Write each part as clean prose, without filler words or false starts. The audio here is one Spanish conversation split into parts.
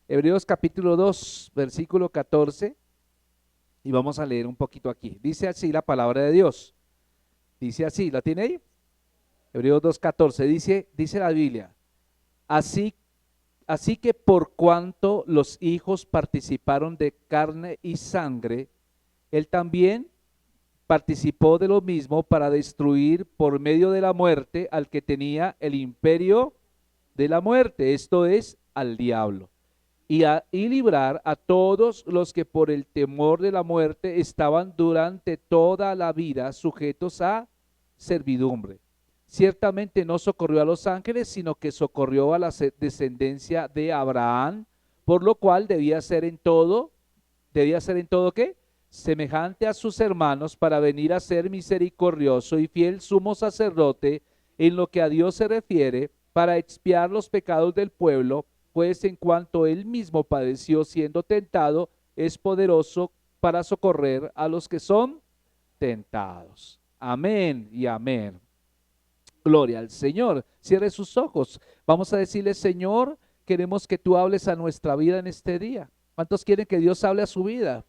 Hebreos capítulo 2, versículo 14, y vamos a leer un poquito aquí. Dice así la palabra de Dios. Dice así, ¿la tiene ahí? Hebreos 2, 14, dice la Biblia, así, así que por cuanto los hijos participaron de carne y sangre, él también participó de lo mismo para destruir por medio de la muerte al que tenía el imperio de la muerte, esto es, al diablo, y librar a todos los que por el temor de la muerte estaban durante toda la vida sujetos a servidumbre. Ciertamente no socorrió a los ángeles, sino que socorrió a la descendencia de Abraham, por lo cual debía ser en todo ¿qué? Semejante a sus hermanos, para venir a ser misericordioso y fiel sumo sacerdote en lo que a Dios se refiere, para expiar los pecados del pueblo, pues en cuanto él mismo padeció siendo tentado, es poderoso para socorrer a los que son tentados. Amén y amén. Gloria al Señor. Cierre sus ojos. Vamos a decirle, Señor, queremos que tú hables a nuestra vida en este día. ¿Cuántos quieren que Dios hable a su vida?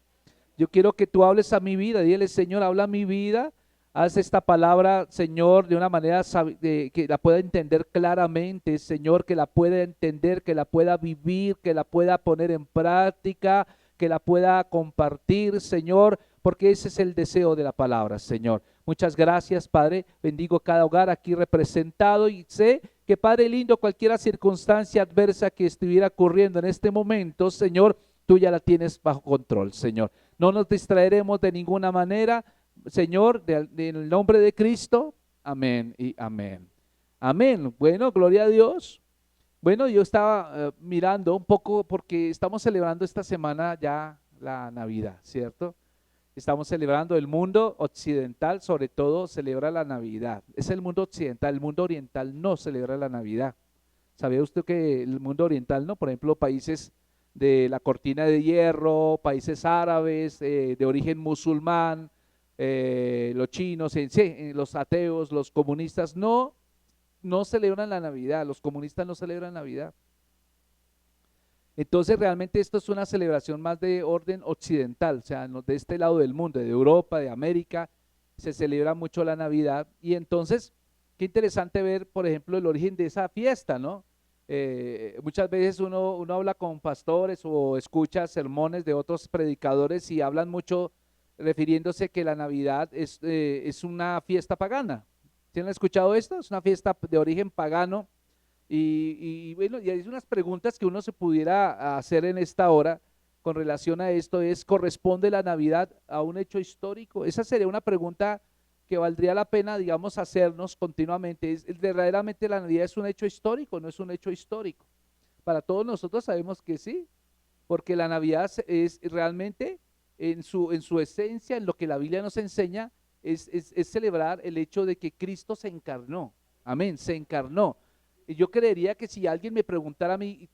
Yo quiero que tú hables a mi vida. Dile, Señor, habla a mi vida. Haz esta palabra, Señor, de una manera que la pueda entender claramente, Señor, que la pueda entender, que la pueda vivir, que la pueda poner en práctica, que la pueda compartir, Señor, porque ese es el deseo de la palabra, Señor. Muchas gracias, Padre. Bendigo cada hogar aquí representado y sé que, Padre lindo, cualquier circunstancia adversa que estuviera ocurriendo en este momento, Señor, tú ya la tienes bajo control, Señor. No nos distraeremos de ninguna manera, Señor, en el nombre de Cristo. Amén y amén. Amén. Bueno, gloria a Dios. Bueno, yo estaba mirando un poco porque estamos celebrando esta semana ya la Navidad, ¿cierto? Estamos celebrando el mundo occidental, sobre todo celebra la Navidad. Es el mundo occidental, el mundo oriental no celebra la Navidad. ¿Sabía usted que el mundo oriental no? Por ejemplo, países de la cortina de hierro, países árabes, de origen musulmán, los chinos, sí, los ateos, los comunistas, no celebran la Navidad, los comunistas no celebran Navidad. Entonces realmente esto es una celebración más de orden occidental, o sea, de este lado del mundo, de Europa, de América, se celebra mucho la Navidad y entonces, qué interesante ver, por ejemplo, el origen de esa fiesta, ¿no? Muchas veces uno habla con pastores o escucha sermones de otros predicadores y hablan mucho refiriéndose que la Navidad es una fiesta pagana. ¿Tienen escuchado esto? Es una fiesta de origen pagano y bueno, y hay unas preguntas que uno se pudiera hacer en esta hora con relación a esto es, ¿corresponde la Navidad a un hecho histórico? Esa sería una pregunta que valdría la pena, digamos, hacernos continuamente. ¿Verdaderamente la Navidad es un hecho histórico o no es un hecho histórico? Para todos nosotros sabemos que sí, porque la Navidad es realmente en su esencia, en lo que la Biblia nos enseña, es celebrar el hecho de que Cristo se encarnó. Amén, se encarnó. Y yo creería que si alguien me preguntara a mí,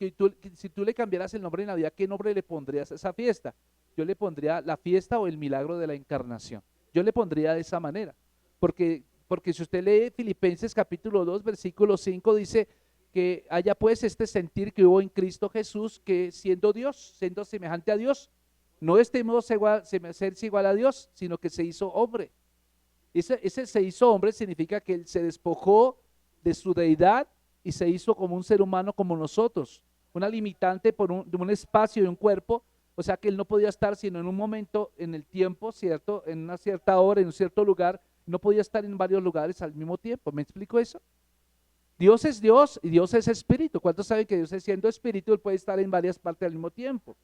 si tú le cambiaras el nombre de Navidad, ¿qué nombre le pondrías a esa fiesta? Yo le pondría la fiesta o el milagro de la encarnación. Yo le pondría de esa manera. Porque si usted lee Filipenses capítulo 2, versículo 5, dice que haya pues este sentir que hubo en Cristo Jesús, que siendo Dios, siendo semejante a Dios, no estimó serse igual a Dios, sino que se hizo hombre. Ese se hizo hombre significa que él se despojó de su deidad y se hizo como un ser humano como nosotros, una limitante de un espacio y un cuerpo, o sea que él no podía estar sino en un momento en el tiempo, ¿cierto? En una cierta hora, en un cierto lugar, no podía estar en varios lugares al mismo tiempo. ¿Me explico eso? Dios es Dios y Dios es espíritu. ¿Cuántos saben que Dios siendo espíritu, él puede estar en varias partes al mismo tiempo?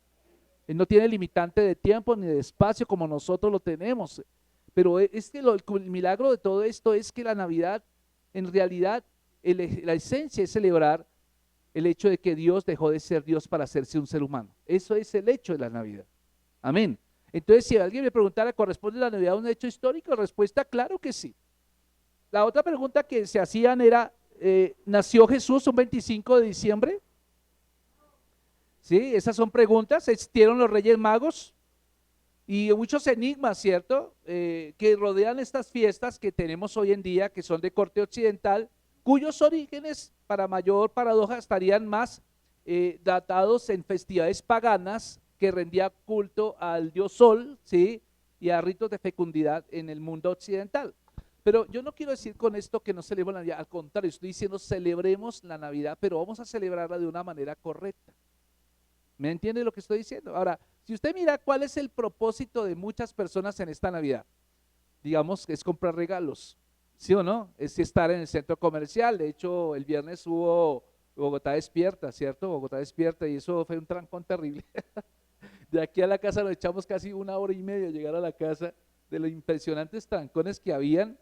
Él no tiene limitante de tiempo ni de espacio como nosotros lo tenemos. Pero es que el milagro de todo esto es que la Navidad, en realidad, la esencia es celebrar el hecho de que Dios dejó de ser Dios para hacerse un ser humano. Eso es el hecho de la Navidad. Amén. Entonces, si alguien me preguntara, ¿corresponde la Navidad a un hecho histórico? Respuesta, claro que sí. La otra pregunta que se hacían era, ¿nació Jesús un 25 de diciembre? Sí, esas son preguntas. ¿Existieron los Reyes Magos? Y muchos enigmas, ¿cierto? Que rodean estas fiestas que tenemos hoy en día, que son de corte occidental, cuyos orígenes, para mayor paradoja, estarían más datados en festividades paganas que rendía culto al dios Sol, ¿sí? Y a ritos de fecundidad en el mundo occidental. Pero yo no quiero decir con esto que no celebremos la Navidad, al contrario, estoy diciendo celebremos la Navidad, pero vamos a celebrarla de una manera correcta. ¿Me entiende lo que estoy diciendo? Ahora, si usted mira cuál es el propósito de muchas personas en esta Navidad, digamos que es comprar regalos, ¿sí o no? Es estar en el centro comercial. De hecho, el viernes hubo Bogotá Despierta, ¿cierto? Bogotá Despierta, y eso fue un trancón terrible. De aquí a la casa nos echamos casi 1 hora y media a llegar a la casa de los impresionantes trancones que habían.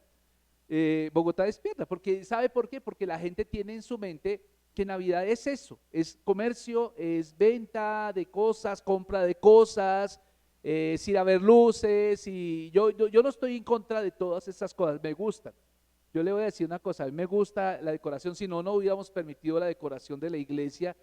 Bogotá Despierta, porque ¿sabe por qué? Porque la gente tiene en su mente que Navidad es eso, es comercio, es venta de cosas, compra de cosas, es ir a ver luces, y yo no estoy en contra de todas esas cosas, me gustan. Yo le voy a decir una cosa, a mí me gusta la decoración, si no, no hubiéramos permitido la decoración de la iglesia,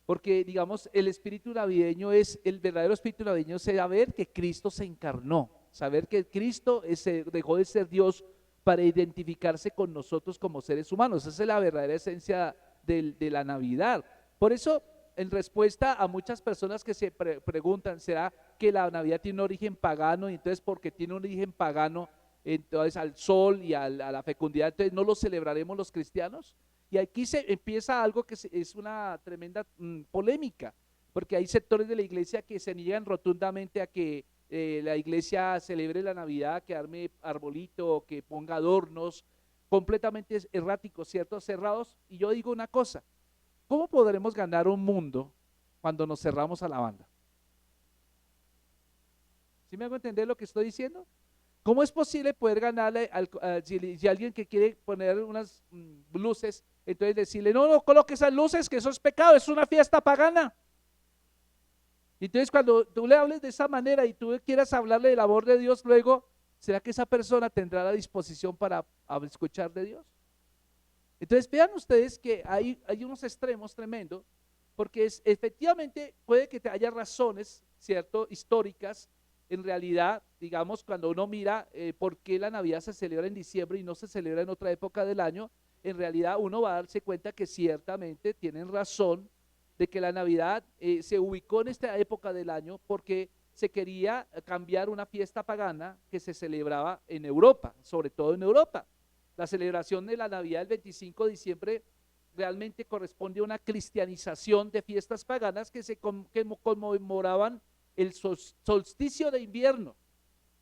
porque digamos, el espíritu navideño es, el verdadero espíritu navideño es saber que Cristo se encarnó, saber que Cristo dejó de ser Dios para identificarse con nosotros como seres humanos. Esa es la verdadera esencia de la Navidad. Por eso, en respuesta a muchas personas que se preguntan, ¿será que la Navidad tiene un origen pagano? Y entonces, porque tiene un origen pagano, entonces al sol y a la fecundidad, entonces no lo celebraremos los cristianos. Y aquí se empieza algo que es una tremenda polémica, porque hay sectores de la iglesia que se niegan rotundamente a que la iglesia celebre la Navidad, que arme arbolito, que ponga adornos, completamente erráticos, ¿cierto? Cerrados. Y yo digo una cosa, ¿cómo podremos ganar un mundo cuando nos cerramos a la banda? ¿Sí me hago entender lo que estoy diciendo? ¿Cómo es posible poder ganarle si alguien que quiere poner unas luces, entonces decirle, no, no coloque esas luces, que eso es pecado, es una fiesta pagana? Entonces cuando tú le hables de esa manera y tú quieras hablarle del amor de Dios luego, ¿será que esa persona tendrá la disposición para escuchar de Dios? Entonces vean ustedes que hay unos extremos tremendos, porque efectivamente puede que haya razones, ¿cierto?, históricas. En realidad, digamos, cuando uno mira por qué la Navidad se celebra en diciembre y no se celebra en otra época del año, en realidad uno va a darse cuenta que ciertamente tienen razón de que la Navidad se ubicó en esta época del año porque se quería cambiar una fiesta pagana que se celebraba en Europa, sobre todo en Europa. La celebración de la Navidad del 25 de diciembre realmente corresponde a una cristianización de fiestas paganas que conmemoraban el solsticio de invierno.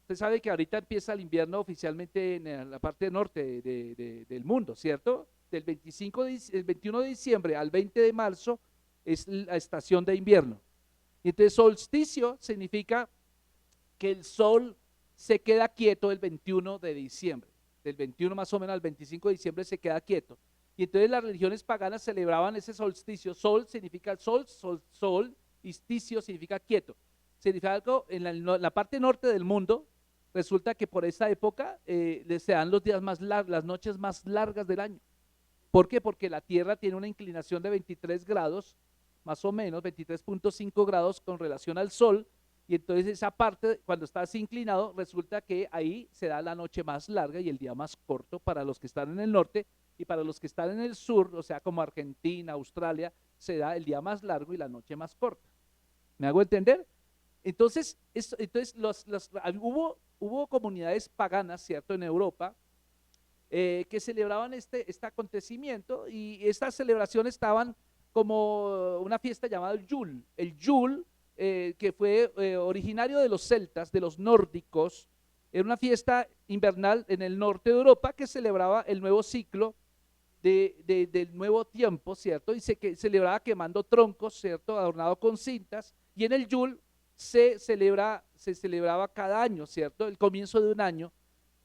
Usted sabe que ahorita empieza el invierno oficialmente en la parte norte del mundo, ¿cierto? Del 21 de diciembre al 20 de marzo es la estación de invierno. Y entonces solsticio significa que el sol se queda quieto el 21 de diciembre. Del 21 más o menos al 25 de diciembre se queda quieto. Y entonces las religiones paganas celebraban ese solsticio. Sol significa sol, isticio significa quieto. Significa algo en la parte norte del mundo. Resulta que por esa época se dan los días más largos, las noches más largas del año. ¿Por qué? Porque la Tierra tiene una inclinación de 23 grados, más o menos, 23.5 grados con relación al Sol, y entonces esa parte, cuando está así inclinado, resulta que ahí se da la noche más larga y el día más corto para los que están en el norte, y para los que están en el sur, o sea, como Argentina, Australia, se da el día más largo y la noche más corta. ¿Me hago entender? Entonces, hubo comunidades paganas, ¿cierto?, en Europa, que celebraban este acontecimiento, y estas celebraciones estaban como una fiesta llamada el Yule. El Yule, que fue originario de los celtas, de los nórdicos, era una fiesta invernal en el norte de Europa que celebraba el nuevo ciclo del nuevo tiempo, ¿cierto? Y se celebraba quemando troncos, ¿cierto?, adornado con cintas, y en el Yule se celebraba cada año, ¿cierto?, el comienzo de un año,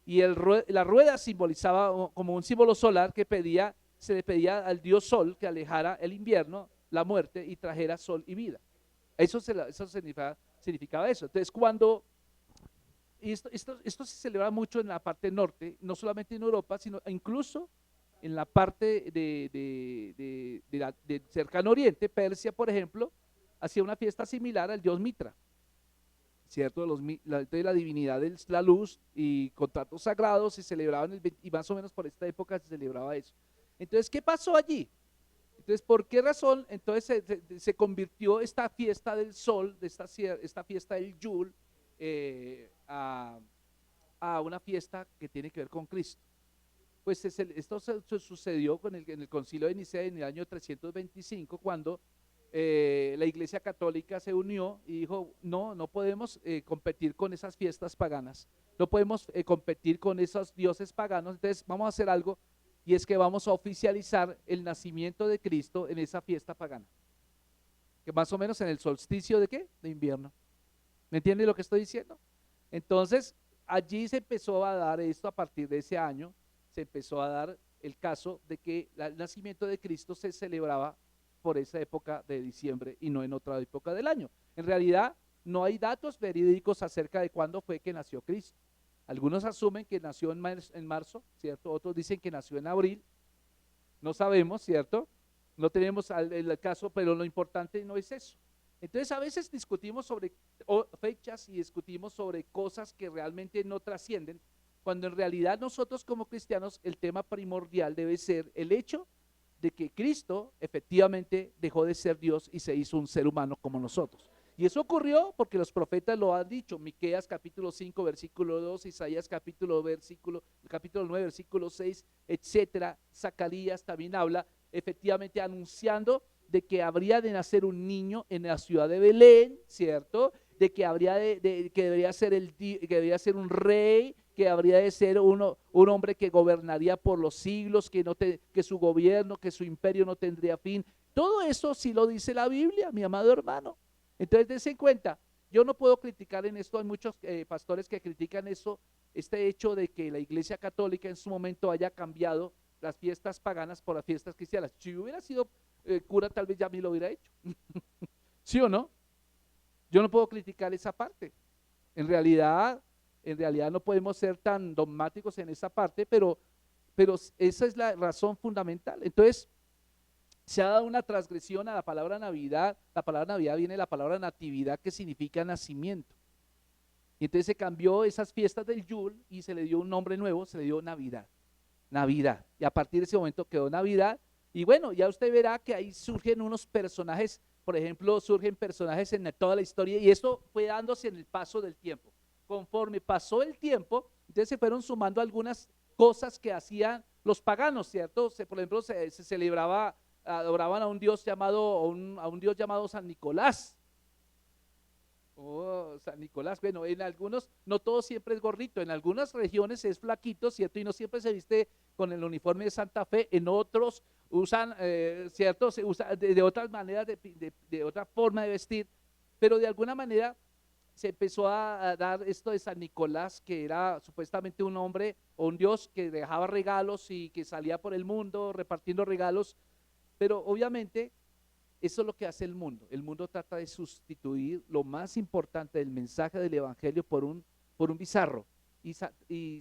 y la rueda simbolizaba como un símbolo solar que se le pedía al dios Sol que alejara el invierno, la muerte, y trajera sol y vida. Eso significaba eso. Entonces, esto se celebra mucho en la parte norte, no solamente en Europa, sino incluso en la parte del cercano oriente. Persia, por ejemplo, hacía una fiesta similar al dios Mitra, ¿cierto? La divinidad de la luz y contratos sagrados se celebraban y más o menos por esta época se celebraba eso. Entonces, ¿qué pasó allí? Entonces, ¿por qué razón? Entonces se convirtió esta fiesta del sol, de esta fiesta del Yule, a una fiesta que tiene que ver con Cristo. Pues esto se sucedió en el Concilio de Nicea en el año 325, cuando la Iglesia Católica se unió y dijo, no podemos competir con esas fiestas paganas, no podemos competir con esos dioses paganos, entonces vamos a hacer algo, y es que vamos a oficializar el nacimiento de Cristo en esa fiesta pagana, que más o menos en el solsticio ¿de qué? De invierno. ¿Me entiende lo que estoy diciendo? Entonces, allí se empezó a dar esto, a partir de ese año, se empezó a dar el caso de que el nacimiento de Cristo se celebraba por esa época de diciembre y no en otra época del año. En realidad, no hay datos verídicos acerca de cuándo fue que nació Cristo. Algunos asumen que nació en marzo, ¿cierto? Otros dicen que nació en abril. No sabemos, ¿cierto? No tenemos el caso, pero lo importante no es eso. Entonces a veces discutimos sobre fechas y discutimos sobre cosas que realmente no trascienden, cuando en realidad nosotros como cristianos el tema primordial debe ser el hecho de que Cristo efectivamente dejó de ser Dios y se hizo un ser humano como nosotros. Y eso ocurrió porque los profetas lo han dicho, Miqueas capítulo 5 versículo 2, Isaías capítulo 9 versículo 6, etcétera. Zacarías también habla efectivamente anunciando de que habría de nacer un niño en la ciudad de Belén, ¿cierto? De que habría que debería ser que debería ser un rey, que habría de ser un hombre que gobernaría por los siglos, que su gobierno, que su imperio no tendría fin. Todo eso sí lo dice la Biblia, mi amado hermano. Entonces, dense en cuenta, yo no puedo criticar en esto, hay muchos pastores que critican eso, este hecho de que la Iglesia Católica en su momento haya cambiado las fiestas paganas por las fiestas cristianas. Si hubiera sido cura, tal vez ya me lo hubiera hecho. ¿Sí o no? Yo no puedo criticar esa parte. En realidad no podemos ser tan dogmáticos en esa parte, pero esa es la razón fundamental. Entonces, se ha dado una transgresión a la palabra Navidad. La palabra Navidad viene de la palabra natividad, que significa nacimiento. Y entonces se cambió esas fiestas del Yule y se le dio un nombre nuevo, se le dio Navidad. Navidad. Y a partir de ese momento quedó Navidad. Y bueno, ya usted verá que ahí surgen unos personajes, por ejemplo, surgen personajes en toda la historia, y esto fue dándose en el paso del tiempo. Conforme pasó el tiempo, entonces se fueron sumando algunas cosas que hacían los paganos, ¿cierto? Por ejemplo, se celebraba, adoraban a un dios llamado, a un dios llamado San Nicolás. Oh, San Nicolás, bueno, en algunos, no todo siempre es gordito, en algunas regiones es flaquito, ¿cierto? Y no siempre se viste con el uniforme de Santa Fe, en otros usan, ¿cierto? Se usa de otras maneras, de otra forma de vestir, pero de alguna manera se empezó a dar esto de San Nicolás, que era supuestamente un hombre o un dios que dejaba regalos y que salía por el mundo repartiendo regalos, pero obviamente eso es lo que hace el mundo. El mundo trata de sustituir lo más importante del mensaje del evangelio por un bizarro, y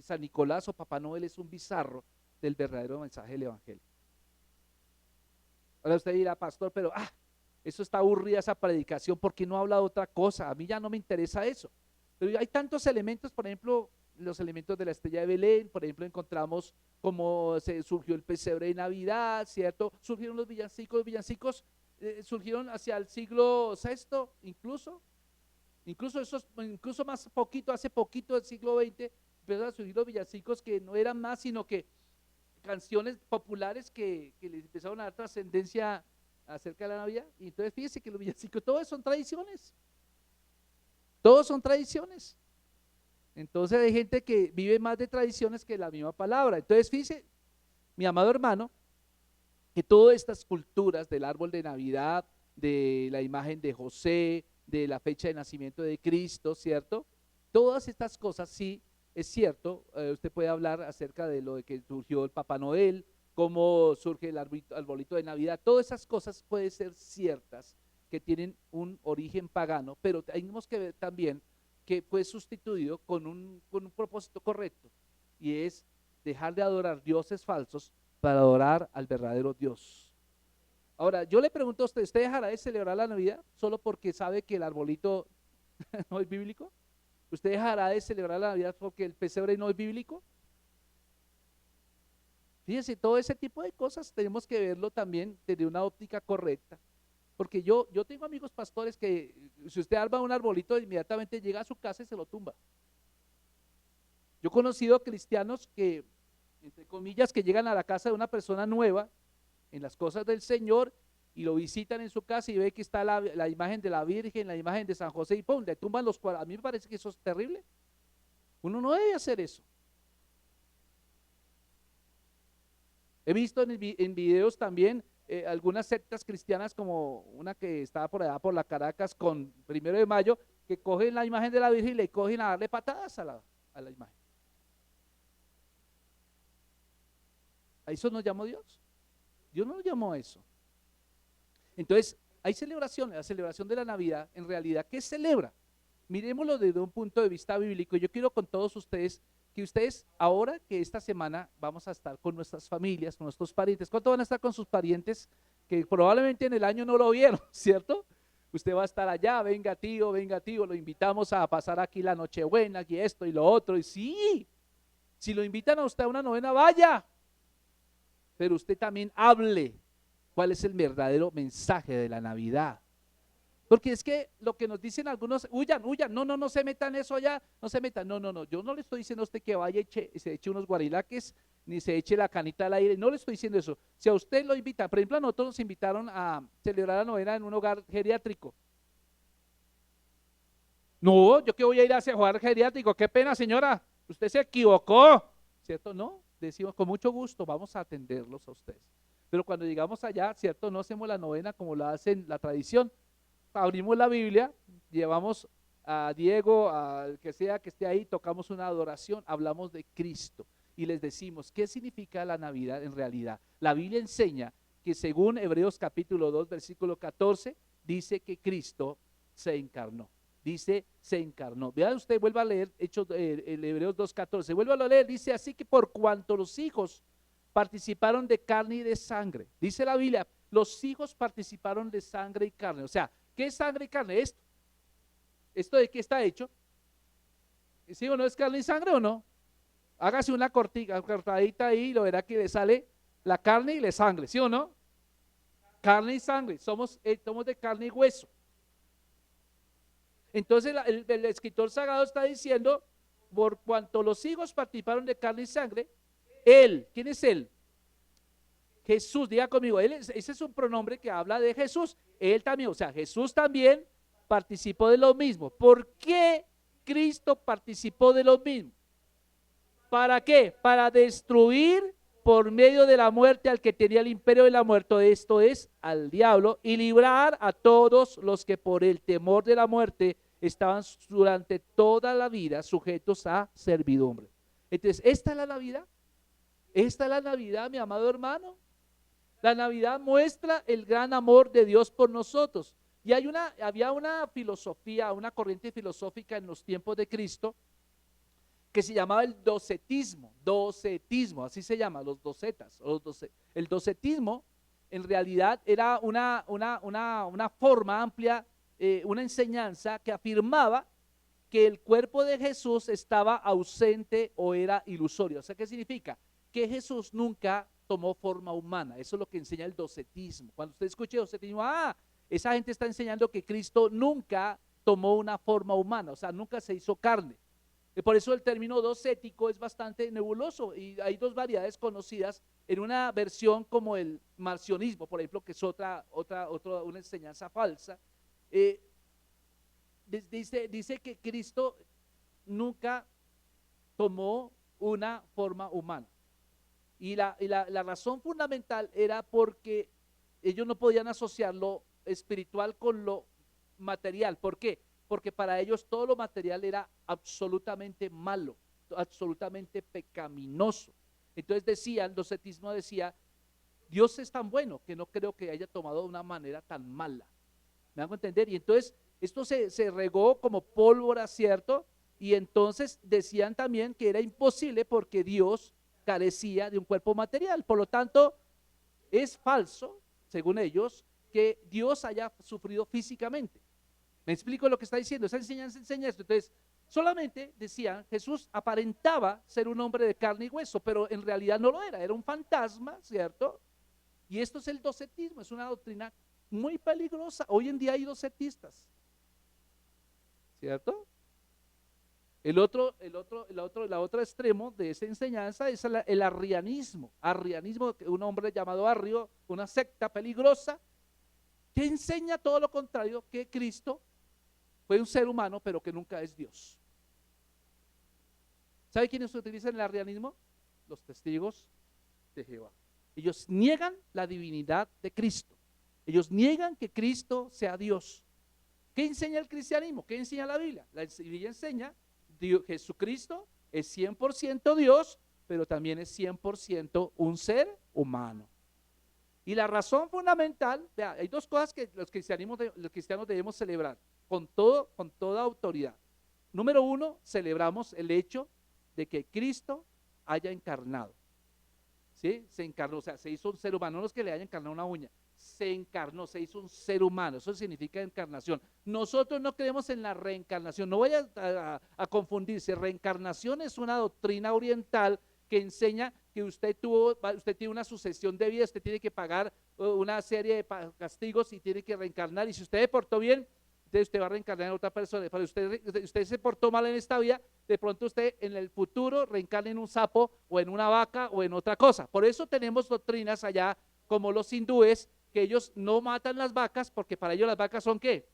San Nicolás o Papá Noel es un bizarro del verdadero mensaje del evangelio. Ahora usted dirá, pastor, pero eso está aburrida esa predicación, porque no habla de otra cosa, a mí ya no me interesa eso. Pero hay tantos elementos, por ejemplo, los elementos de la estrella de Belén, por ejemplo, encontramos cómo surgió el pesebre de Navidad, ¿cierto? Surgieron los villancicos surgieron hacia el siglo VI, incluso más poquito, hace poquito del siglo XX, empezaron a surgir los villancicos, que no eran más sino que canciones populares que les empezaron a dar trascendencia acerca de la Navidad. Y entonces fíjense que los villancicos, todos son tradiciones. Entonces hay gente que vive más de tradiciones que la misma palabra. Entonces fíjese, mi amado hermano, que todas estas culturas del árbol de Navidad, de la imagen de José, de la fecha de nacimiento de Cristo, ¿cierto? Todas estas cosas, sí, es cierto, usted puede hablar acerca de lo de que surgió el Papá Noel, cómo surge el arbolito de Navidad, todas esas cosas pueden ser ciertas, que tienen un origen pagano, pero tenemos que ver también que fue sustituido con un propósito correcto, y es dejar de adorar dioses falsos para adorar al verdadero Dios. Ahora, yo le pregunto a usted, ¿usted dejará de celebrar la Navidad solo porque sabe que el arbolito no es bíblico? ¿Usted dejará de celebrar la Navidad porque el pesebre no es bíblico? Fíjense, todo ese tipo de cosas tenemos que verlo también desde una óptica correcta. Porque yo tengo amigos pastores que si usted arma un arbolito, inmediatamente llega a su casa y se lo tumba. Yo he conocido cristianos que, entre comillas, que llegan a la casa de una persona nueva en las cosas del Señor y lo visitan en su casa y ve que está la imagen de la Virgen, la imagen de San José y ¡pum!, le tumban los cuadros. A mí me parece que eso es terrible. Uno no debe hacer eso. He visto en videos también algunas sectas cristianas, como una que estaba por allá por la Caracas con 1 de Mayo, que cogen la imagen de la Virgen y le cogen a darle patadas a la imagen. ¿A eso nos llamó Dios? Dios no nos llamó a eso. Entonces, hay celebraciones. La celebración de la Navidad, en realidad, ¿qué celebra? Miremoslo desde un punto de vista bíblico. Yo quiero con todos ustedes que ustedes, ahora que esta semana vamos a estar con nuestras familias, con nuestros parientes. ¿Cuánto van a estar con sus parientes que probablemente en el año no lo vieron, cierto? Usted va a estar allá, venga tío, lo invitamos a pasar aquí la Nochebuena, y esto y lo otro. Y sí, si lo invitan a usted a una novena, vaya. Pero usted también hable cuál es el verdadero mensaje de la Navidad. Porque es que lo que nos dicen algunos, huyan, no se metan eso allá, no se metan, no, yo no le estoy diciendo a usted que vaya y se eche unos guarilaques, ni se eche la canita al aire, no le estoy diciendo eso. Si a usted lo invitan, por ejemplo, a nosotros nos invitaron a celebrar la novena en un hogar geriátrico. No, yo que voy a ir a ese hogar geriátrico, qué pena señora, usted se equivocó, ¿cierto? No, decimos con mucho gusto, vamos a atenderlos a ustedes. Pero cuando llegamos allá, ¿cierto? No hacemos la novena como la hacen la tradición. Abrimos la Biblia, llevamos a Diego, al que sea que esté ahí, tocamos una adoración, hablamos de Cristo y les decimos, ¿qué significa la Navidad en realidad? La Biblia enseña que según Hebreos capítulo 2, versículo 14, dice que Cristo se encarnó. Dice, se encarnó. Vean usted, vuelva a leer el Hebreos 2:14, vuelva a leer, dice así que por cuanto los hijos participaron de carne y de sangre, dice la Biblia, los hijos participaron de sangre y carne, o sea, ¿qué es sangre y carne? ¿Esto de qué está hecho? ¿Sí o no es carne y sangre o no? Hágase una cortadita ahí y lo verá que le sale la carne y la sangre, ¿sí o no? Carne y sangre, somos de carne y hueso. Entonces el escritor sagrado está diciendo, por cuanto los hijos participaron de carne y sangre, él, ¿quién es él? Jesús, diga conmigo, ese es un pronombre que habla de Jesús, él también, o sea, Jesús también participó de lo mismo. ¿Por qué Cristo participó de lo mismo? ¿Para qué? Para destruir por medio de la muerte al que tenía el imperio de la muerte, esto es, al diablo, y librar a todos los que por el temor de la muerte estaban durante toda la vida sujetos a servidumbre. Entonces, ¿esta es la Navidad? ¿Esta es la Navidad, mi amado hermano? La Navidad muestra el gran amor de Dios por nosotros. Y había una filosofía, una corriente filosófica en los tiempos de Cristo que se llamaba el docetismo, así se llama, los docetas. El docetismo en realidad era una forma amplia, una enseñanza que afirmaba que el cuerpo de Jesús estaba ausente o era ilusorio. O sea, ¿qué significa? Que Jesús nunca tomó forma humana. Eso es lo que enseña el docetismo. Cuando usted escuche docetismo, esa gente está enseñando que Cristo nunca tomó una forma humana, o sea, nunca se hizo carne. Y por eso el término docético es bastante nebuloso y hay dos variedades conocidas en una versión como el marcionismo, por ejemplo, que es una enseñanza falsa. Dice que Cristo nunca tomó una forma humana. Y la razón fundamental era porque ellos no podían asociar lo espiritual con lo material. ¿Por qué? Porque para ellos todo lo material era absolutamente malo, absolutamente pecaminoso. Entonces el docetismo decía, Dios es tan bueno que no creo que haya tomado de una manera tan mala. ¿Me hago entender? Y entonces esto se regó como pólvora, ¿cierto? Y entonces decían también que era imposible porque Dios carecía de un cuerpo material. Por lo tanto, es falso, según ellos, que Dios haya sufrido físicamente. ¿Me explico lo que está diciendo? Esa enseñanza enseña esto. Entonces, Solamente decían, Jesús aparentaba ser un hombre de carne y hueso, pero en realidad no lo era un fantasma, ¿cierto? Y esto es el docetismo, es una doctrina muy peligrosa. Hoy en día hay docetistas, ¿cierto? La otro extremo de esa enseñanza es el arrianismo. Arrianismo, un hombre llamado Arrio, una secta peligrosa que enseña todo lo contrario, que Cristo fue un ser humano, pero que nunca es Dios. ¿Sabe quiénes utilizan el arrianismo? Los testigos de Jehová. Ellos niegan la divinidad de Cristo. Ellos niegan que Cristo sea Dios. ¿Qué enseña el cristianismo? ¿Qué enseña la Biblia? La Biblia enseña Jesucristo es 100% Dios, pero también es 100% un ser humano. Y la razón fundamental, vea, hay dos cosas que los cristianos debemos celebrar con toda autoridad. Número uno, celebramos el hecho de que Cristo haya encarnado. ¿Sí? Se encarnó, o sea, se hizo un ser humano, no es que le haya encarnado una uña, se encarnó, se hizo un ser humano, eso significa encarnación. Nosotros no creemos en la reencarnación, no vaya a confundirse, reencarnación es una doctrina oriental que enseña que usted tiene una sucesión de vida, usted tiene que pagar una serie de castigos y tiene que reencarnar, y si usted se portó bien, entonces usted va a reencarnar en otra persona. Pero usted se portó mal en esta vida, de pronto usted en el futuro reencarna en un sapo o en una vaca o en otra cosa. Por eso tenemos doctrinas allá como los hindúes, que ellos no matan las vacas porque para ellos las vacas son ¿qué?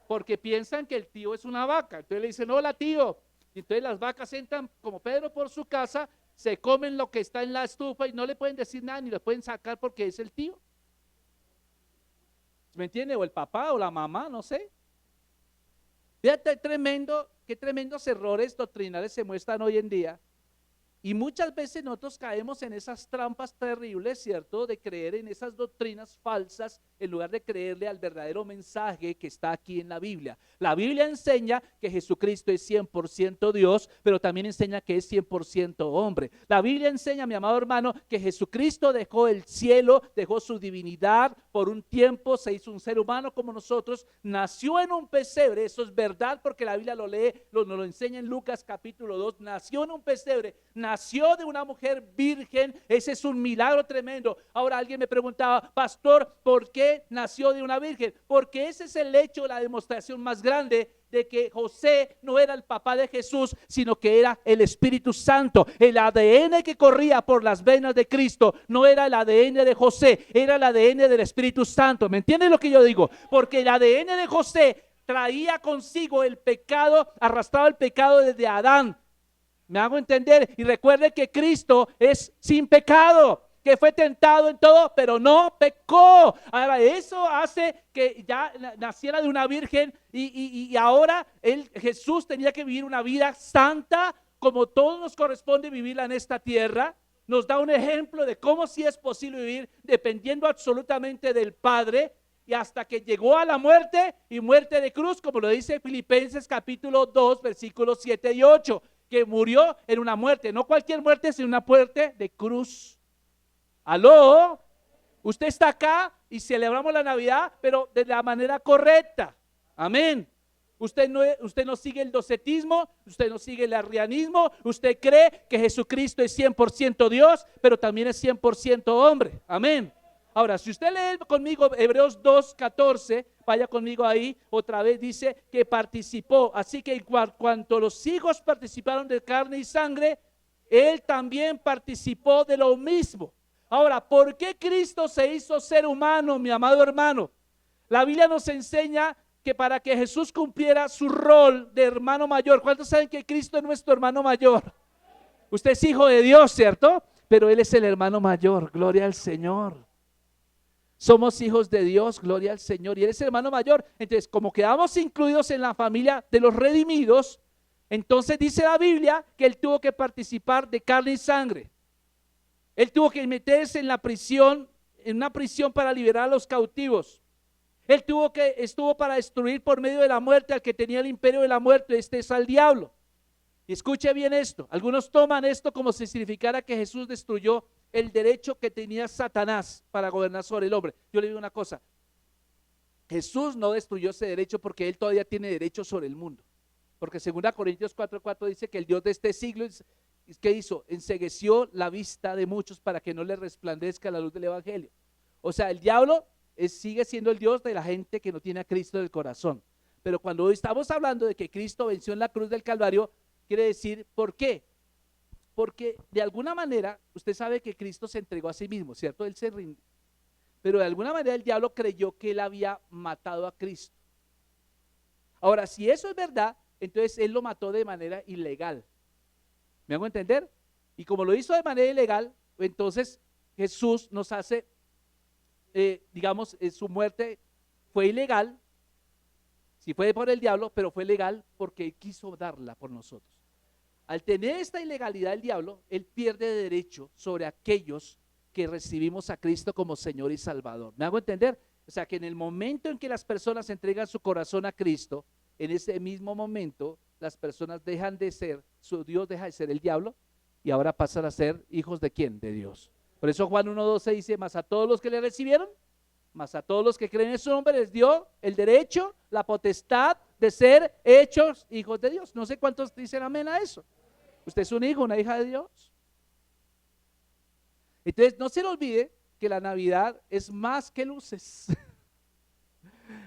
Porque piensan que el tío es una vaca. Entonces le dicen, hola tío. Y entonces las vacas entran como Pedro por su casa, se comen lo que está en la estufa y no le pueden decir nada ni le pueden sacar porque es el tío. ¿Me entiende? O el papá o la mamá, no sé. Fíjate qué tremendos errores doctrinales se muestran hoy en día. Y muchas veces nosotros caemos en esas trampas terribles, ¿cierto? De creer en esas doctrinas falsas en lugar de creerle al verdadero mensaje que está aquí en la Biblia. La Biblia enseña que Jesucristo es 100% Dios, pero también enseña que es 100% hombre. La Biblia enseña, mi amado hermano, que Jesucristo dejó el cielo, dejó su divinidad por un tiempo, se hizo un ser humano como nosotros, nació en un pesebre, eso es verdad porque la Biblia nos lo enseña en Lucas capítulo 2, nació en un pesebre, nació de una mujer virgen, ese es un milagro tremendo. Ahora alguien me preguntaba, pastor, ¿por qué nació de una virgen? Porque ese es el hecho, la demostración más grande de que José no era el papá de Jesús, sino que era el Espíritu Santo. El ADN que corría por las venas de Cristo no era el ADN de José, era el ADN del Espíritu Santo. ¿Me entienden lo que yo digo? Porque el ADN de José traía consigo el pecado, arrastraba el pecado desde Adán. ¿Me hago entender? Y recuerde que Cristo es sin pecado, que fue tentado en todo, pero no pecó. Ahora, eso hace que ya naciera de una virgen y ahora Jesús tenía que vivir una vida santa, como todos nos corresponde vivirla en esta tierra. Nos da un ejemplo de cómo sí es posible vivir dependiendo absolutamente del Padre, y hasta que llegó a la muerte y muerte de cruz, como lo dice Filipenses capítulo 2, versículos 7 y 8, que murió en una muerte, no cualquier muerte, sino una muerte de cruz. Aló, usted está acá y celebramos la Navidad, pero de la manera correcta. Amén. Usted no sigue el docetismo, usted no sigue el arrianismo, usted cree que Jesucristo es 100% Dios, pero también es 100% hombre. Amén. Ahora, si usted lee conmigo Hebreos 2:14, vaya conmigo ahí, otra vez dice que participó. Así que en cuanto los hijos participaron de carne y sangre, él también participó de lo mismo. Ahora, ¿por qué Cristo se hizo ser humano, mi amado hermano? La Biblia nos enseña que para que Jesús cumpliera su rol de hermano mayor, ¿cuántos saben que Cristo es nuestro hermano mayor? Usted es hijo de Dios, ¿cierto? Pero Él es el hermano mayor, gloria al Señor. Somos hijos de Dios, gloria al Señor, y Él es el hermano mayor. Entonces, como quedamos incluidos en la familia de los redimidos, entonces dice la Biblia que Él tuvo que participar de carne y sangre. Él tuvo que meterse en la prisión, en una prisión para liberar a los cautivos. Él estuvo para destruir por medio de la muerte al que tenía el imperio de la muerte, este es al diablo. Y escuche bien esto, algunos toman esto como si significara que Jesús destruyó el derecho que tenía Satanás para gobernar sobre el hombre. Yo le digo una cosa, Jesús no destruyó ese derecho porque Él todavía tiene derecho sobre el mundo. Porque 2 Corintios 4:4 dice que el Dios de este siglo, ¿qué hizo? Encegueció la vista de muchos para que no les resplandezca la luz del evangelio. O sea, el diablo sigue siendo el Dios de la gente que no tiene a Cristo en el corazón. Pero cuando hoy estamos hablando de que Cristo venció en la cruz del Calvario, quiere decir, ¿por qué? Porque de alguna manera, usted sabe que Cristo se entregó a sí mismo, ¿cierto? Él se rindió. Pero de alguna manera el diablo creyó que él había matado a Cristo. Ahora, si eso es verdad, entonces él lo mató de manera ilegal. ¿Me hago entender? Y como lo hizo de manera ilegal, entonces Jesús nos hace, digamos, su muerte fue ilegal, sí fue por el diablo, pero fue legal porque él quiso darla por nosotros. Al tener esta ilegalidad el diablo, él pierde derecho sobre aquellos que recibimos a Cristo como Señor y Salvador. ¿Me hago entender? O sea que en el momento en que las personas entregan su corazón a Cristo, en ese mismo momento las personas dejan de ser, su Dios deja de ser el diablo y ahora pasan a ser hijos de ¿quién? De Dios. Por eso Juan 1:12 dice, más a todos los que le recibieron, más a todos los que creen en su nombre les dio el derecho, la potestad de ser hechos hijos de Dios. No sé cuántos dicen amén a eso. Usted es un hijo, una hija de Dios. Entonces no se le olvide que la Navidad es más que luces.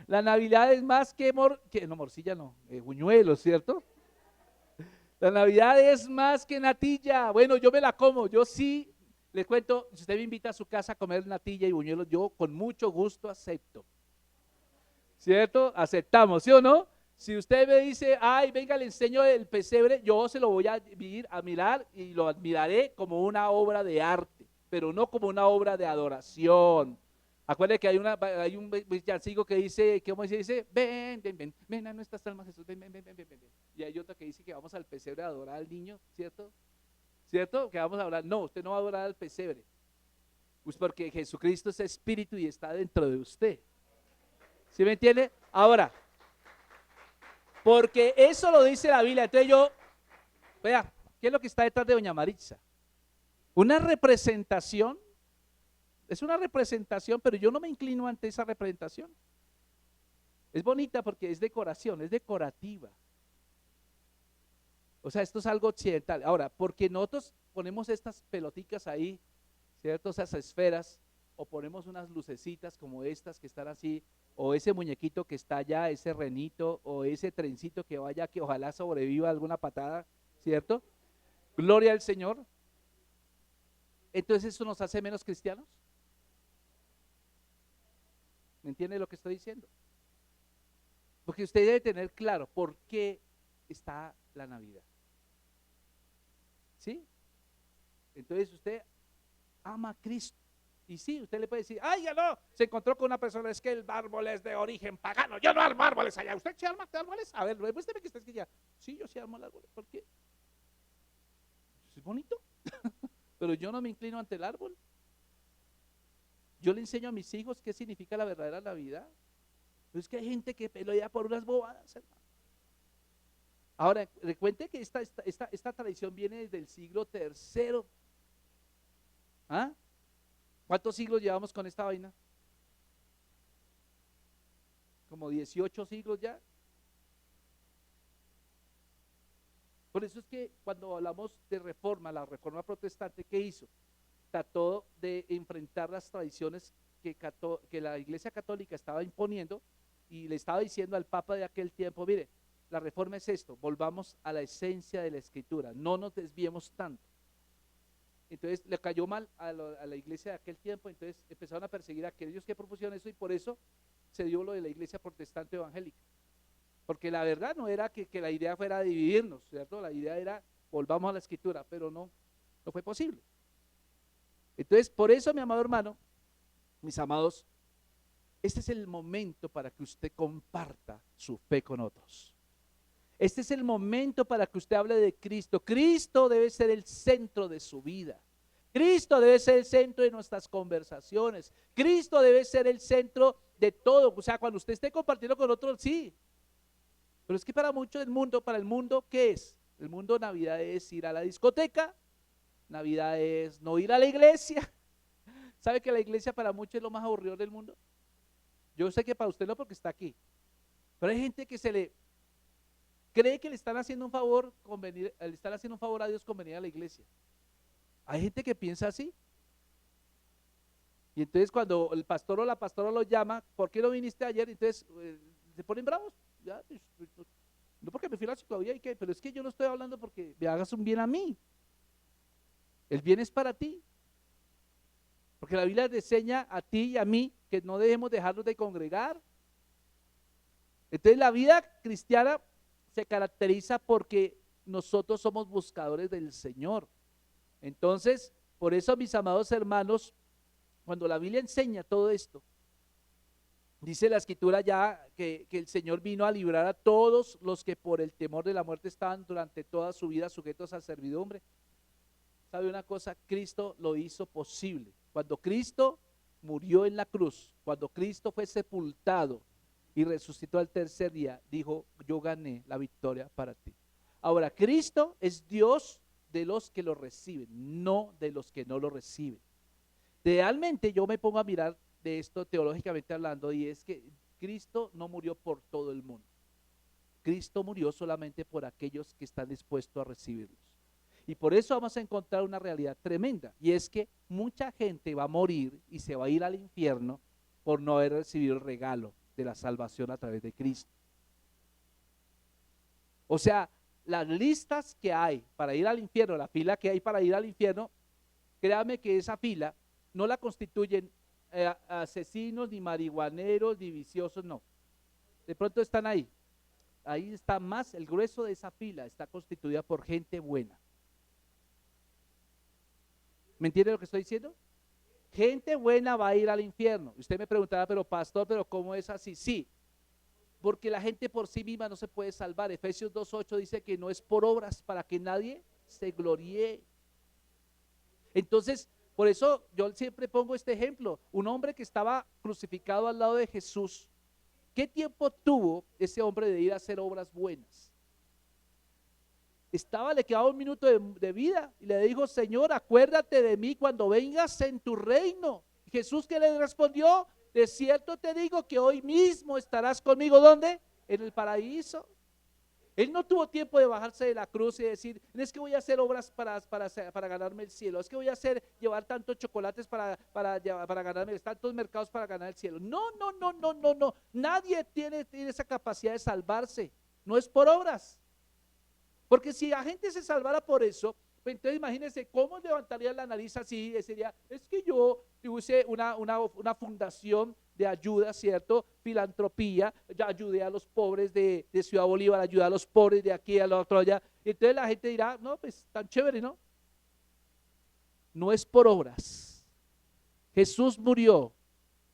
La Navidad es más que, no, morcilla no, buñuelos, ¿cierto? La Navidad es más que natilla. Bueno, yo me la como, yo sí, le cuento, si usted me invita a su casa a comer natilla y buñuelos, yo con mucho gusto acepto. ¿Cierto? Aceptamos, ¿sí o no? Si usted me dice, ay, venga, le enseño el pesebre, yo se lo voy a mirar y lo admiraré como una obra de arte, pero no como una obra de adoración. Acuérdate que hay un villancico que dice, ¿cómo se dice? Ven, ven, ven, ven a nuestras almas, Jesús, ven, ven, ven, ven, ven, ven. Y hay otro que dice que vamos al pesebre a adorar al niño, ¿cierto? ¿Cierto? Que vamos a adorar. No, usted no va a adorar al pesebre, pues porque Jesucristo es espíritu y está dentro de usted. ¿Sí me entiende? Ahora, porque eso lo dice la Biblia. Entonces vea, ¿qué es lo que está detrás de doña Maritza? Una representación, es una representación, pero yo no me inclino ante esa representación. Es bonita porque es decoración, es decorativa. O sea, esto es algo occidental. Ahora, porque nosotros ponemos estas peloticas ahí, ¿cierto? Esas esferas, o ponemos unas lucecitas como estas que están así, o ese muñequito que está allá, ese renito, o ese trencito que vaya, que ojalá sobreviva alguna patada, ¿cierto? Gloria al Señor. Entonces, ¿eso nos hace menos cristianos? ¿Me entiende lo que estoy diciendo? Porque usted debe tener claro por qué está la Navidad. ¿Sí? Entonces usted ama a Cristo. Y sí, usted le puede decir, ay, ya no, se encontró con una persona, es que el árbol es de origen pagano, yo no armo árboles allá. ¿Usted sí arma árboles? A ver, demuéstrame que usted es que ya. Sí, yo sí armo el árbol. ¿Por qué? Es bonito, pero yo no me inclino ante el árbol. Yo le enseño a mis hijos qué significa la verdadera Navidad. Pero es que hay gente que pelea por unas bobadas, hermano. Ahora, recuente que esta tradición viene desde el siglo III. ¿Ah? ¿Cuántos siglos llevamos con esta vaina? Como 18 siglos ya. Por eso es que cuando hablamos de reforma, la reforma protestante, ¿qué hizo? Trató de enfrentar las tradiciones que la Iglesia Católica estaba imponiendo y le estaba diciendo al Papa de aquel tiempo, mire, la reforma es esto, volvamos a la esencia de la Escritura, no nos desviemos tanto. Entonces le cayó mal a la iglesia de aquel tiempo, entonces empezaron a perseguir a aquellos que propusieron eso y por eso se dio lo de la iglesia protestante evangélica. Porque la verdad no era que la idea fuera dividirnos, ¿cierto? La idea era volvamos a la Escritura, pero no fue posible. Entonces, por eso, mi amado hermano, mis amados, este es el momento para que usted comparta su fe con otros. Este es el momento para que usted hable de Cristo. Cristo debe ser el centro de su vida. Cristo debe ser el centro de nuestras conversaciones. Cristo debe ser el centro de todo. O sea, cuando usted esté compartiendo con otros, sí. Pero es que para mucho del mundo, para el mundo, ¿qué es? El mundo, Navidad es ir a la discoteca. Navidad es no ir a la iglesia. ¿Sabe que la iglesia para muchos es lo más aburrido del mundo? Yo sé que para usted no, porque está aquí. Pero hay gente que cree que le están haciendo un favor le están haciendo un favor a Dios con venir a la iglesia. Hay gente que piensa así. Y entonces cuando el pastor o la pastora lo llama, ¿por qué no viniste ayer? Entonces se ponen bravos. Ya, no porque me fui a la ciclovía y qué, pero es que yo no estoy hablando porque me hagas un bien a mí. El bien es para ti. Porque la Biblia te enseña a ti y a mí que no debemos dejarnos de congregar. Entonces la vida cristiana se caracteriza porque nosotros somos buscadores del Señor. Entonces, por eso, mis amados hermanos, cuando la Biblia enseña todo esto, dice la Escritura ya que el Señor vino a librar a todos los que por el temor de la muerte estaban durante toda su vida sujetos a servidumbre. ¿Sabe una cosa? Cristo lo hizo posible. Cuando Cristo murió en la cruz, cuando Cristo fue sepultado y resucitó al tercer día, dijo: yo gané la victoria para ti. Ahora, Cristo es Dios de los que lo reciben, no de los que no lo reciben. Realmente yo me pongo a mirar de esto teológicamente hablando, y es que Cristo no murió por todo el mundo. Cristo murió solamente por aquellos que están dispuestos a recibirlos. Y por eso vamos a encontrar una realidad tremenda, y es que mucha gente va a morir y se va a ir al infierno por no haber recibido el regalo de la salvación a través de Cristo. O sea, las listas que hay para ir al infierno, la fila que hay para ir al infierno, créame que esa fila no la constituyen asesinos, ni marihuaneros, ni viciosos, no. De pronto están ahí. Ahí está más, el grueso de esa fila está constituida por gente buena. ¿Me entiende lo que estoy diciendo? Gente buena va a ir al infierno. Usted me preguntará: pero pastor, ¿pero cómo es así? Sí, porque la gente por sí misma no se puede salvar. Efesios 2:8 dice que no es por obras, para que nadie se gloríe. Entonces, por eso yo siempre pongo este ejemplo. Un hombre que estaba crucificado al lado de Jesús, ¿qué tiempo tuvo ese hombre de ir a hacer obras buenas? Le quedaba un minuto de vida, y le dijo: Señor, acuérdate de mí cuando vengas en tu reino. Jesús, ¿qué le respondió? De cierto te digo que hoy mismo estarás conmigo. ¿Dónde? En el paraíso. Él no tuvo tiempo de bajarse de la cruz y decir: es que voy a hacer obras para ganarme el cielo, es que voy a llevar tantos chocolates para ganarme, tantos mercados para ganar el cielo. No, no, no, no, no, no. Nadie tiene esa capacidad de salvarse. No es por obras. Porque si la gente se salvara por eso, pues entonces imagínense cómo levantaría la nariz así y deciría: es que yo puse una fundación de ayuda, ¿cierto? Filantropía, ya ayudé a los pobres de Ciudad Bolívar, ayudé a los pobres de aquí, a lo otro allá. Entonces la gente dirá: no, pues tan chévere, ¿no? No es por obras. Jesús murió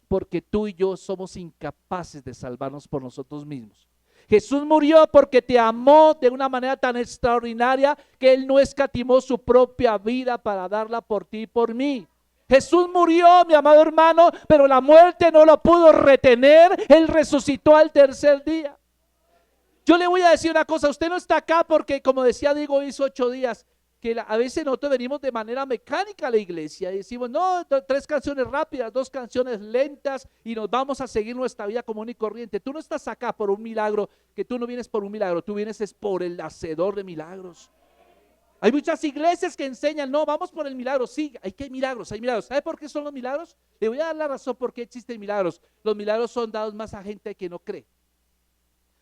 porque tú y yo somos incapaces de salvarnos por nosotros mismos. Jesús murió porque te amó de una manera tan extraordinaria que Él no escatimó su propia vida para darla por ti y por mí. Jesús murió, mi amado hermano, pero la muerte no lo pudo retener. Él resucitó al tercer día. Yo le voy a decir una cosa: usted no está acá porque, como decía Diego, hizo 8 días, que a veces nosotros venimos de manera mecánica a la iglesia y decimos: no, 3 canciones rápidas, 2 canciones lentas y nos vamos a seguir nuestra vida común y corriente. Tú no estás acá por un milagro, que tú no vienes por un milagro, tú vienes es por el hacedor de milagros. Hay muchas iglesias que enseñan: no, vamos por el milagro. Sí, hay milagros, hay milagros. ¿Sabe por qué son los milagros? Le voy a dar la razón por qué existen milagros. Los milagros son dados más a gente que no cree.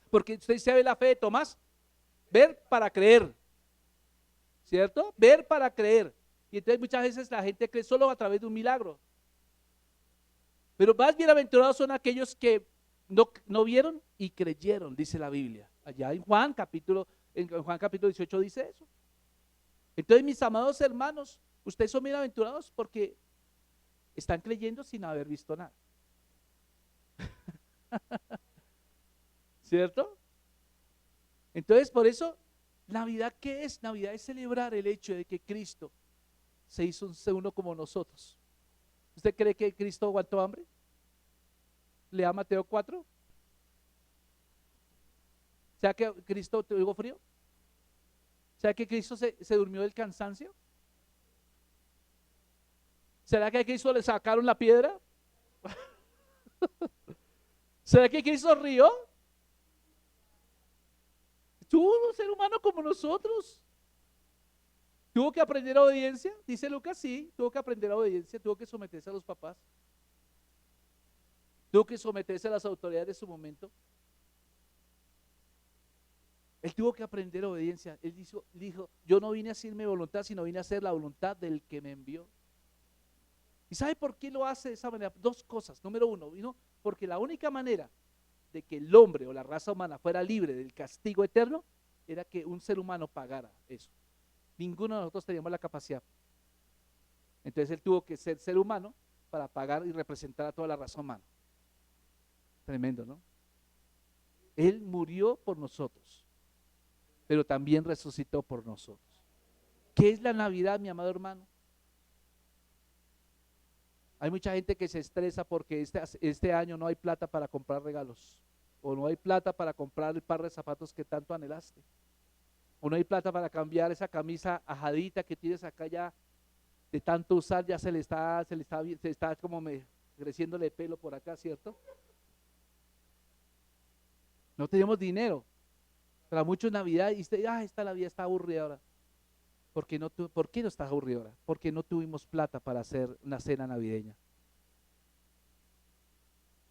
Porque usted sabe la fe de Tomás: ver para creer, ¿cierto? Ver para creer. Y entonces muchas veces la gente cree solo a través de un milagro. Pero más bienaventurados son aquellos que no vieron y creyeron, dice la Biblia. Allá en Juan capítulo 18 dice eso. Entonces, mis amados hermanos, ustedes son bienaventurados porque están creyendo sin haber visto nada. ¿Cierto? Entonces, por eso, Navidad, ¿qué es? Navidad es celebrar el hecho de que Cristo se hizo uno como nosotros. ¿Usted cree que Cristo aguantó hambre? Lea Mateo 4. ¿Será que Cristo tuvo frío? ¿Será que Cristo se durmió del cansancio? ¿Será que a Cristo le sacaron la piedra? ¿Será que Cristo rió? Tuvo un ser humano como nosotros. ¿Tuvo que aprender obediencia? Dice Lucas, sí, tuvo que aprender obediencia, tuvo que someterse a los papás, tuvo que someterse a las autoridades de su momento. Él tuvo que aprender obediencia. Él dijo, yo no vine a hacer mi voluntad, sino vine a hacer la voluntad del que me envió. ¿Y sabe por qué lo hace de esa manera? Dos cosas. Número uno, vino porque la única manera de que el hombre o la raza humana fuera libre del castigo eterno era que un ser humano pagara eso. Ninguno de nosotros teníamos la capacidad. Entonces él tuvo que ser humano para pagar y representar a toda la raza humana. Tremendo, ¿no? Él murió por nosotros, pero también resucitó por nosotros. ¿Qué es la Navidad, mi amado hermano? Hay mucha gente que se estresa porque este año no hay plata para comprar regalos, o no hay plata para comprar el par de zapatos que tanto anhelaste, o no hay plata para cambiar esa camisa ajadita que tienes acá ya de tanto usar, ya se le está como creciéndole pelo por acá, ¿cierto? No tenemos dinero. Para muchos Navidad, y usted, esta Navidad está aburrida ahora. ¿Por qué no está aburrida ahora? Porque no tuvimos plata para hacer una cena navideña.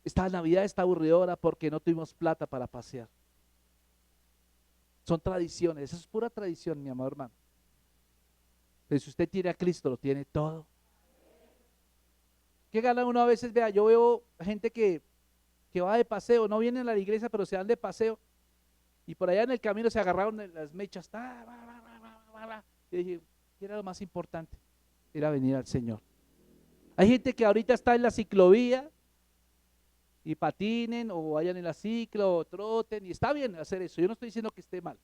Esta Navidad está aburrida ahora porque no tuvimos plata para pasear. Son tradiciones, eso es pura tradición, mi amado hermano. Pero si usted tiene a Cristo, lo tiene todo. ¿Qué gana uno a veces? Vea, yo veo gente que va de paseo, no vienen a la iglesia, pero se dan de paseo, y por allá en el camino se agarraron las mechas, y dije, ¿qué era lo más importante? Era venir al Señor. Hay gente que ahorita está en la ciclovía y patinen o vayan en la ciclo o troten, y está bien hacer eso, yo no estoy diciendo que esté mal,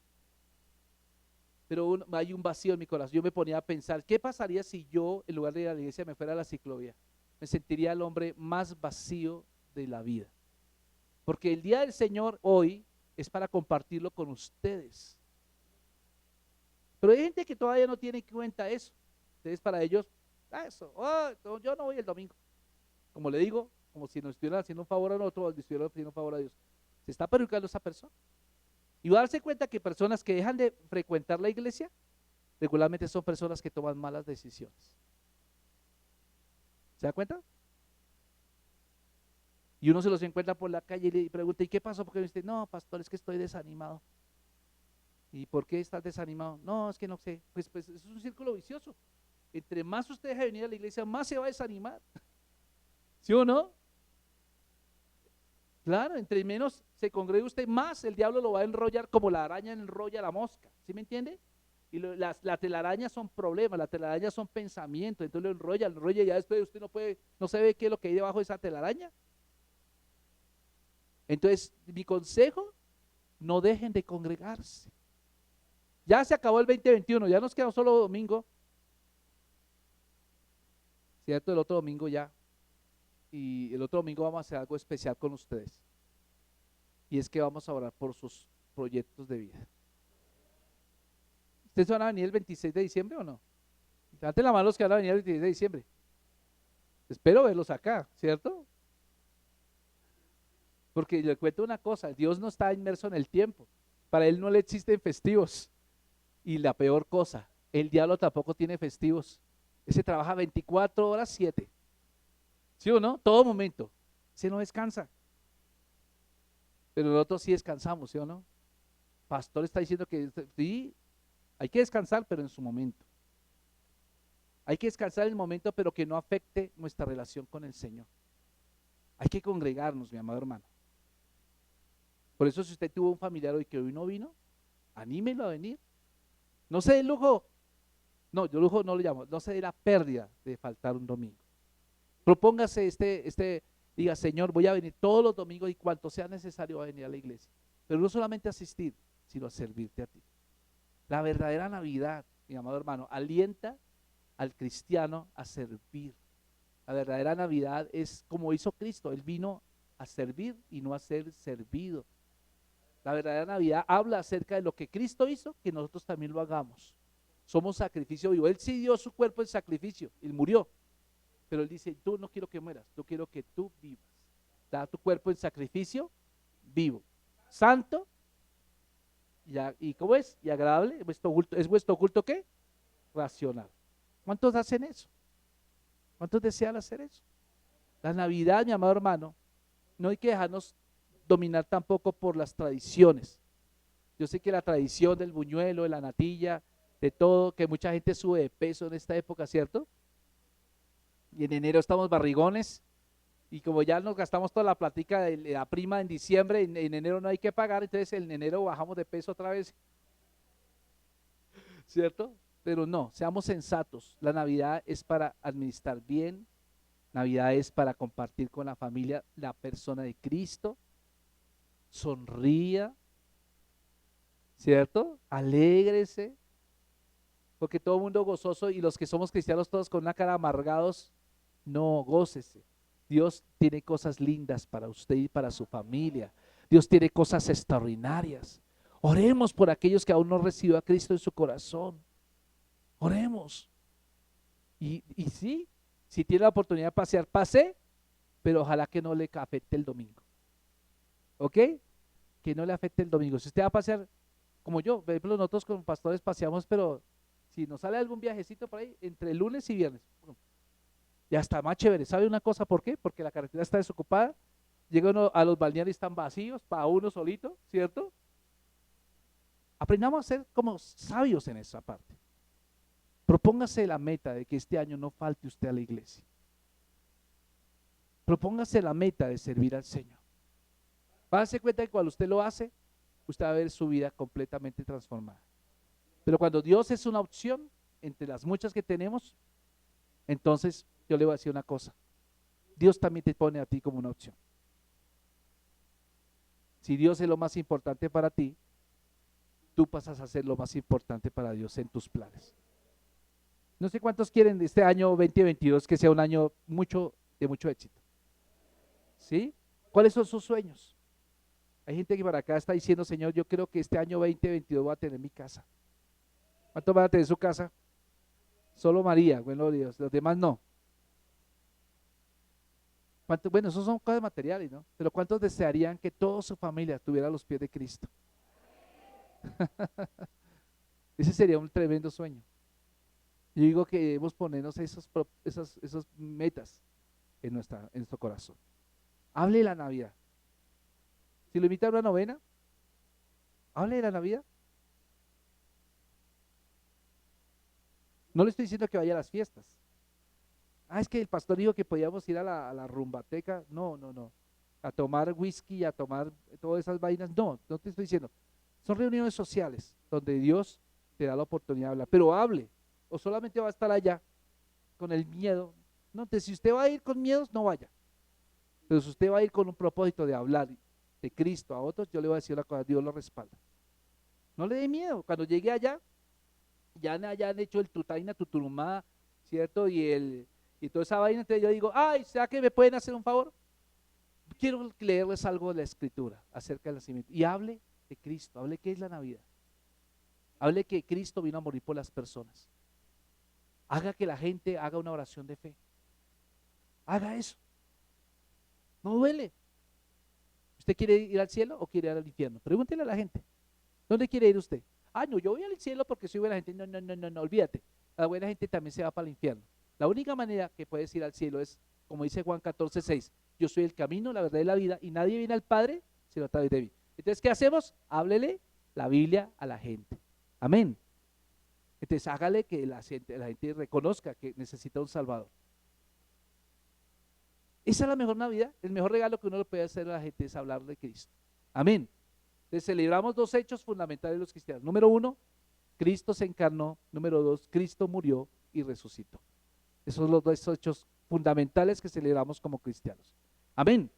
pero hay un vacío en mi corazón. Yo me ponía a pensar, ¿qué pasaría si yo, en lugar de ir a la iglesia, me fuera a la ciclovía? Me sentiría el hombre más vacío de la vida, porque el día del Señor hoy es para compartirlo con ustedes. Pero hay gente que todavía no tiene en cuenta eso. Entonces para ellos, eso, yo no voy el domingo. Como le digo, como si nos estuvieran haciendo un favor a nosotros, o estuvieran haciendo un favor a Dios. Se está perjudicando esa persona. Y va a darse cuenta que personas que dejan de frecuentar la iglesia, regularmente son personas que toman malas decisiones. ¿Se da cuenta? Y uno se los encuentra por la calle y le pregunta, ¿y qué pasó? Porque dice, no, pastor, es que estoy desanimado. ¿Y por qué estás desanimado? No, es que no sé. Pues es un círculo vicioso. Entre más usted deja de venir a la iglesia, más se va a desanimar. ¿Sí o no? Claro, entre menos se congregue usted, más el diablo lo va a enrollar como la araña enrolla la mosca. ¿Sí me entiende? Y las telarañas son problemas, las telarañas son pensamientos, entonces lo enrolla y ya después usted no se ve qué es lo que hay debajo de esa telaraña. Entonces, mi consejo, no dejen de congregarse. Ya se acabó el 2021, ya nos queda un solo domingo, ¿cierto? El otro domingo ya. Y el otro domingo vamos a hacer algo especial con ustedes. Y es que vamos a orar por sus proyectos de vida. ¿Ustedes van a venir el 26 de diciembre o no? Levanten la mano los que van a venir el 26 de diciembre. Espero verlos acá, ¿cierto? Porque le cuento una cosa, Dios no está inmerso en el tiempo. Para Él no le existen festivos. Y la peor cosa, el diablo tampoco tiene festivos. Ese trabaja 24 horas 7. ¿Sí o no? Todo momento. Ese no descansa. Pero nosotros sí descansamos, ¿sí o no? Pastor está diciendo que sí, hay que descansar, pero en su momento. Hay que descansar en el momento, pero que no afecte nuestra relación con el Señor. Hay que congregarnos, mi amado hermano. Por eso, si usted tuvo un familiar hoy que hoy no vino, anímelo a venir. No se dé el lujo, no, yo lujo no lo llamo, no se dé la pérdida de faltar un domingo. Propóngase diga, Señor, voy a venir todos los domingos y cuanto sea necesario voy a venir a la iglesia. Pero no solamente a asistir, sino a servirte a ti. La verdadera Navidad, mi amado hermano, alienta al cristiano a servir. La verdadera Navidad es como hizo Cristo, Él vino a servir y no a ser servido. La verdadera Navidad habla acerca de lo que Cristo hizo, que nosotros también lo hagamos. Somos sacrificio vivo. Él sí dio su cuerpo en sacrificio, Él murió. Pero Él dice, tú no quiero que mueras, yo quiero que tú vivas. Da tu cuerpo en sacrificio vivo, santo ¿Y cómo es? ¿Y agradable? ¿Es vuestro culto qué? Racional. ¿Cuántos hacen eso? ¿Cuántos desean hacer eso? La Navidad, mi amado hermano, no hay que dejarnos dominar tampoco por las tradiciones. Yo sé que la tradición del buñuelo, de la natilla, de todo, que mucha gente sube de peso en esta época, ¿cierto? Y en enero estamos barrigones, y como ya nos gastamos toda la platica de la prima en diciembre, en enero no hay que pagar, entonces en enero bajamos de peso otra vez, ¿cierto? Pero no, seamos sensatos. La Navidad es para administrar bien, Navidad es para compartir con la familia la persona de Cristo, sonría, ¿cierto? Alégrese, porque todo el mundo gozoso y los que somos cristianos todos con una cara amargados, no, gócese. Dios tiene cosas lindas para usted y para su familia. Dios tiene cosas extraordinarias. Oremos por aquellos que aún no recibió a Cristo en su corazón. Oremos. Y sí, si tiene la oportunidad de pasear, pase, pero ojalá que no le afecte el domingo. ¿Ok? Que no le afecte el domingo. Si usted va a pasear, como yo, por ejemplo, nosotros con pastores paseamos, pero si nos sale algún viajecito por ahí, entre lunes y viernes, ya está más chévere. ¿Sabe una cosa por qué? Porque la carretera está desocupada, llega uno a los balnearios, están vacíos, para uno solito, ¿cierto? Aprendamos a ser como sabios en esa parte. Propóngase la meta de que este año no falte usted a la iglesia. Propóngase la meta de servir al Señor. Va a darse cuenta que cuando usted lo hace, usted va a ver su vida completamente transformada. Pero cuando Dios es una opción entre las muchas que tenemos, entonces yo le voy a decir una cosa. Dios también te pone a ti como una opción. Si Dios es lo más importante para ti, tú pasas a ser lo más importante para Dios en tus planes. No sé cuántos quieren de este año 2022 que sea un año de mucho éxito. ¿Sí? ¿Cuáles son sus sueños? Hay gente que para acá está diciendo, Señor, yo creo que este año 2022 voy a tener mi casa. ¿Cuántos van a tener su casa? Solo María, bueno Dios, los demás no. Bueno, esos son cosas materiales, ¿no? Pero ¿cuántos desearían que toda su familia estuviera a los pies de Cristo? Ese sería un tremendo sueño. Yo digo que debemos ponernos esas metas en nuestro corazón. Hable de la Navidad. Si lo invita a una novena, hable de la Navidad. No le estoy diciendo que vaya a las fiestas. Es que el pastor dijo que podíamos ir a la rumbateca. No. A tomar whisky, a tomar todas esas vainas. No te estoy diciendo. Son reuniones sociales donde Dios te da la oportunidad de hablar. Pero hable. O solamente va a estar allá con el miedo. No, entonces si usted va a ir con miedos, no vaya. Pero si usted va a ir con un propósito de hablar de Cristo a otros, yo le voy a decir una cosa, Dios lo respalda. No le dé miedo. Cuando llegue allá, ya han hecho el tutaina, tuturumá, ¿cierto? Y toda esa vaina, entonces yo digo, ¿será que me pueden hacer un favor? Quiero leerles algo de la Escritura acerca del nacimiento. Y hable de Cristo, hable qué es la Navidad. Hable que Cristo vino a morir por las personas. Haga que la gente haga una oración de fe. Haga eso. No duele. ¿Usted quiere ir al cielo o quiere ir al infierno? Pregúntele a la gente. ¿Dónde quiere ir usted? No, yo voy al cielo porque soy buena gente. No, olvídate. La buena gente también se va para el infierno. La única manera que puedes ir al cielo es, como dice Juan 14:6, yo soy el camino, la verdad y la vida, y nadie viene al Padre sino a través de mí. Entonces, ¿qué hacemos? Háblele la Biblia a la gente. Amén. Entonces, hágale que la gente reconozca que necesita un Salvador. Esa es la mejor Navidad. El mejor regalo que uno le puede hacer a la gente es hablar de Cristo. Amén. Entonces, celebramos dos hechos fundamentales de los cristianos. Número 1, Cristo se encarnó. Número 2, Cristo murió y resucitó. Esos son los dos hechos fundamentales que celebramos como cristianos. Amén.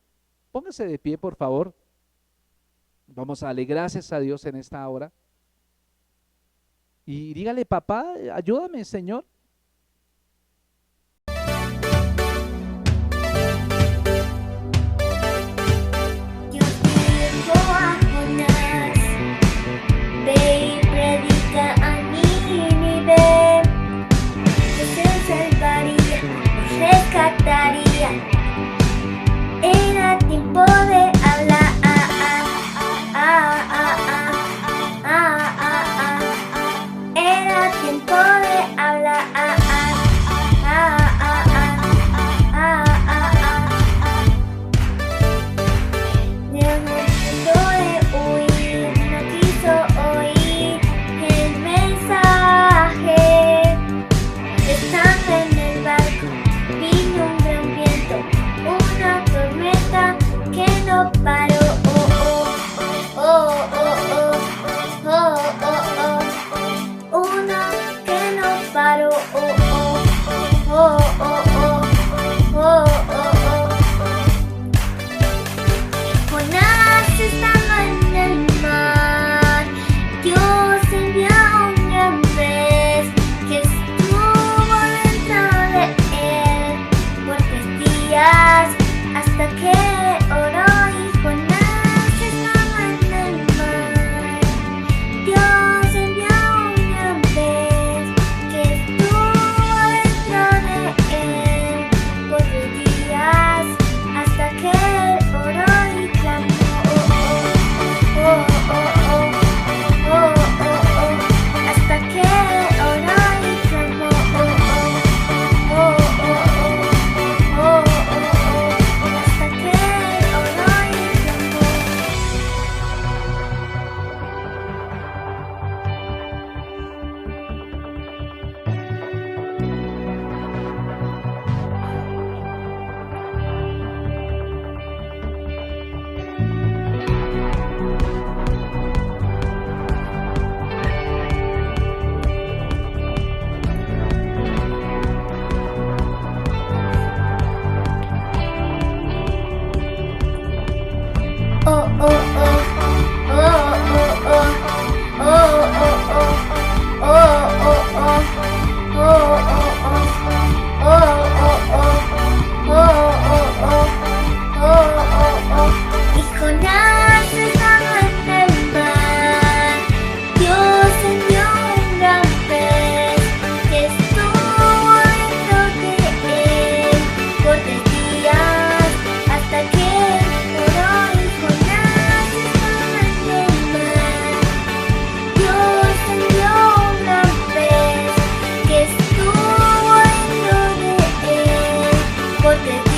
Póngase de pie, por favor. Vamos a darle gracias a Dios en esta hora. Y dígale, papá, ayúdame, Señor. Ve y predica a Nínive, que se salvaría, nos rescataría. Era tiempo de hablar. te